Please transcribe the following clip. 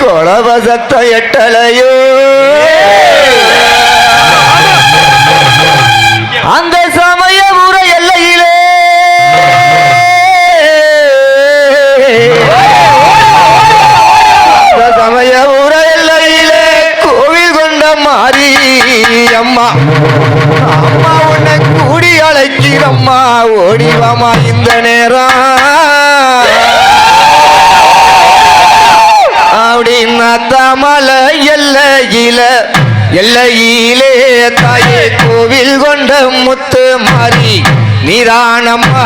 கொலவசத்தை எட்டலையோ அந்த சமய உரை எல்லையிலே சமய உரை எல்லையிலே கோவில் கொண்ட மாறி அம்மா அம்மா உன்னை கூடி அழைக்கிறம்மா ஓடிவாமா இந்த நேரம் அப்படின்னா தமலை எல்லையிலே தாயே கோவில் கொண்ட முத்து மாறி நீரானம்மா